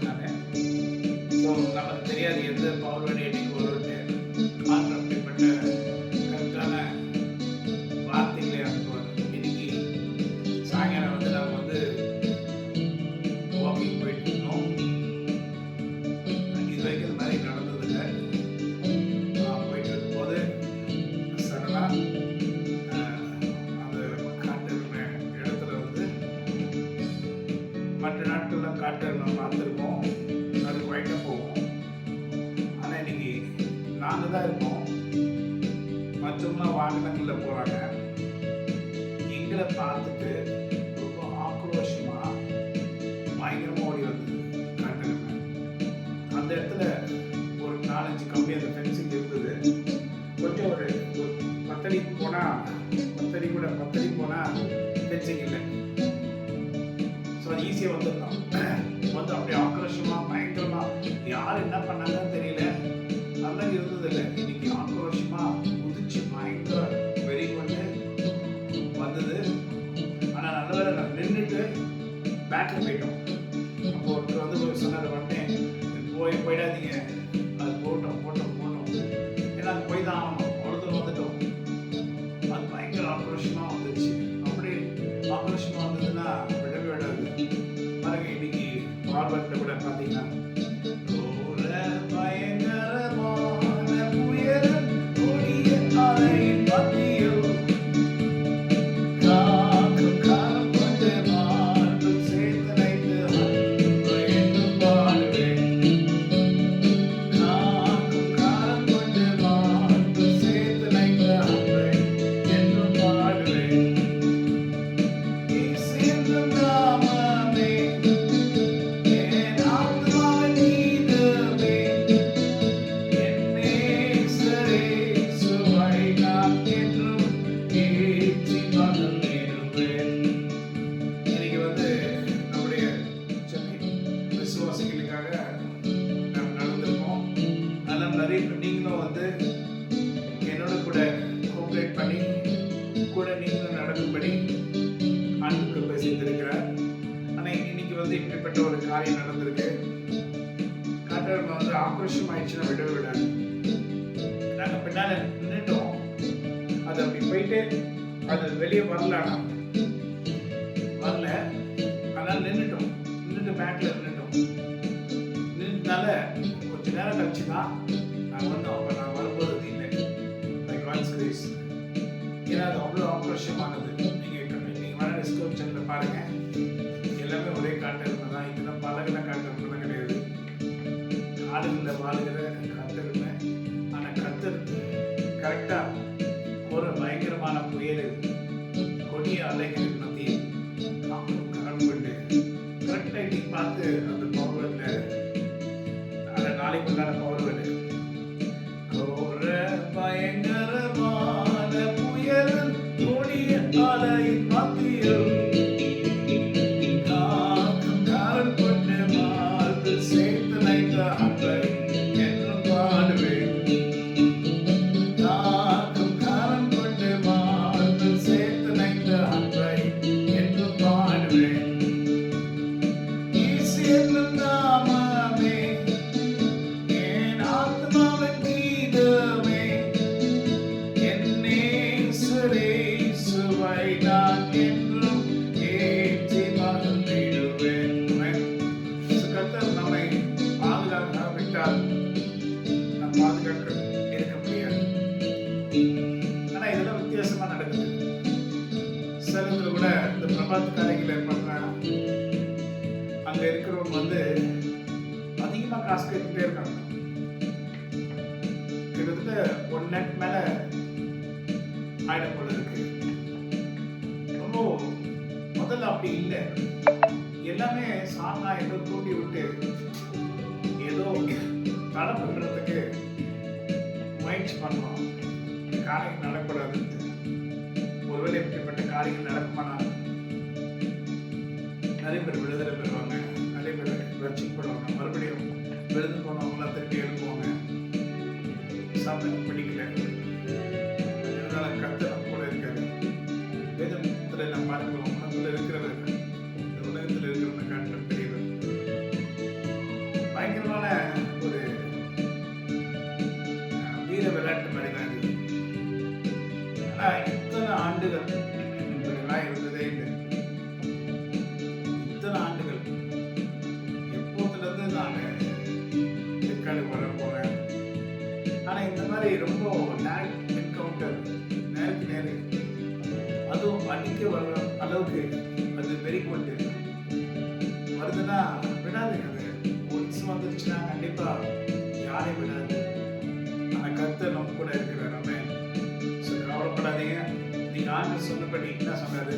நான். ஸோ நமக்கு தெரியாது எந்த பவர் வழி என்னைக்கு வரும்னு. ஆண்டவர் அப்படிப்பட்ட கருத்தான வார்த்தைகளை அனுப்புவார். இன்னைக்கு சாயங்காலம் வந்து நாங்கள் வந்து வாக்கிங் போயிட்டு இருந்தோம். இது வரைக்கும் இந்த மாதிரி நடந்ததில்லை. போயிட்டு இருக்கும்போது சடனாக அந்த காட்டெருமை இடத்துல வந்து மற்ற நாட்களில் காட்டெருமை பார்த்துருக்கோம், அது ஒயிட்டாக போகும். ஆனால் இன்னைக்கு நாங்கள் தான் இருக்கோம், மற்றவங்களாம் வாகனங்களில் போகிறாங்க. எங்களை பார்த்துட்டு ரொம்ப ஆக்ரோஷமாக பயங்கரமாக ஓடி வந்தது காட்டெருமை. அந்த இடத்துல ஒரு 4-5 கம்பி அந்த ஃபென்சிங் இருந்தது. கொஞ்சம் ஒரு 10 அடி போனால் 10 அடி போனால் ஃபென்சிங் இல்லை. ஸோ அது ஈஸியாக வந்துடலாம். வந்து அப்படியே ஆக்ரோஷமாக பயங்கரமாக யார் என்ன பண்ணாங்கன்னு தெரியல, நல்லா இருந்ததில்லை. இன்னைக்கு ஆக்ரோஷமாக குதிச்சு பயங்கர வெறி கொண்டு வந்தது. ஆனால் நல்ல வேலை நான் நின்றுட்டு பேக்கில் போயிட்டோம். அப்போ ஒருத்தர் வந்து சொன்னார், உடனே போயிடாதீங்க, அது போட்டோம். ஏன்னா அது போய் தான் ஆகணும், ஒருத்தர் வந்துட்டோம். அது பயங்கர ஆக்ரோஷமாக வந்துச்சு. அப்படி ஆக்ரோஷமாக வந்ததுன்னா விடவே விடாது. பாருங்க, இன்னைக்கு பார்வர்டில் கூட பார்த்தீங்கன்னா நீங்களும் வந்து என்னோட கூட கோஆப்ரேட் பண்ணி கூட நீங்களும் நடக்கும்படி ஆண்டவர் செய்திருக்கிறார். ஆனால் இன்னைக்கு வந்து இப்படிப்பட்ட ஒரு காரியம் நடந்திருக்கு. காட்டெருமை வந்து ஆக்ரோஷம் ஆயிடுச்சுன்னா விடவே விடாது. நாங்கள் பின்னால் நின்றுட்டோம். அது அப்படி போயிட்டு அது வெளியே வரல, அதனால நின்றுட்டு பேக்கில் நின்றுட்டனால கொஞ்ச நேரம் கழிச்சு தான் நான் வந்தோம். அப்போ நான் வரும்போது அது இல்லை. Like god's grace. ஏன்னா அது அவ்வளோ ஆக்ரோஷமானது. நீங்கள் வேணா டிஸ்கிரிப்ஷனில் பாருங்கள், எல்லாமே ஒரே காட்டெருமை தான். இதெல்லாம் பழகின காட்டெருமை கிடையாது, காடுகளில் வாழுகிற காட்டெருமை. ஆனால் கர்த்தர் கரெக்டாக ஒரு பயங்கரமான புயல், கொடிய அலைகளின் மத்தியில் கரம் கொண்டு கரெக்டாக இன்னைக்கு பார்த்து அந்த பவர்ல அந்த நாளைக்கு உண்டான பவர்ல பயங்கரமான புயல், கொடிய அலையின் மத்தியில் கரம் கொண்டு மார்பில் சேர்த்து வைத்த அன்பை என்று பாடுவேன். ஆனா இதெல்லாம் வித்தியாசமா நடக்குது. சேலத்துல கூட இந்த பிரபாத் காரைகள் பண்றாங்க. அங்க இருக்கிறவங்க வந்து அதிகமா காசு கேட்டுட்டே இருக்காங்க. கிட்டத்தட்ட 1 lakh மேல ஆயிடம் போல இருக்கு. ரொம்ப முதல்ல அப்படி இல்லை. எல்லாமே சாங்கா ஏதோ தூண்டி விட்டு ஏதோ தடை பண்றதுக்கு முயற்சி பண்ணுவோம். காரியங்கள் நடக்கூடாது. ஒருவேளை இப்படிப்பட்ட காரியங்கள் நடக்குமானா நிறைய பேர் விடுதலை பெறுவாங்க, நிறைய பேர் ரட்சிக்கப்படுவாங்க, மறுபடியும் விழுந்து போனவங்களாம் திருப்பி எழுப்புவாங்க. சாப்பிட்டு பிடிக்கல, இதனால கர்த்தர் கூட இருக்காரு. வேதத்துல நம்ம பார்க்கிறோம், உலகத்துல இருக்கிறவர், இந்த உலகத்தில் இருக்கிறவங்க காட்டுற பெரியவர். வெளிநாடு வர போகிறேன். ஆனால் இந்த மாதிரி ரொம்ப டேரக்ட் என்கவுண்டர், நேருக்கு நேரு, அதுவும் அடிக்க வர அளவுக்கு அது வெறி கொண்டு வருதுன்னா விடாதுங்க. அது ஒன்ஸ் வந்துருச்சுன்னா கண்டிப்பாக யாரையும் விடாது. ஆனால் கர்த்தர் நம்ம கூட இருக்கிற நம்ம கவலைப்படாதீங்க. நீங்க ஆண்டவர் சொன்னபடி என்ன சொன்னாரு?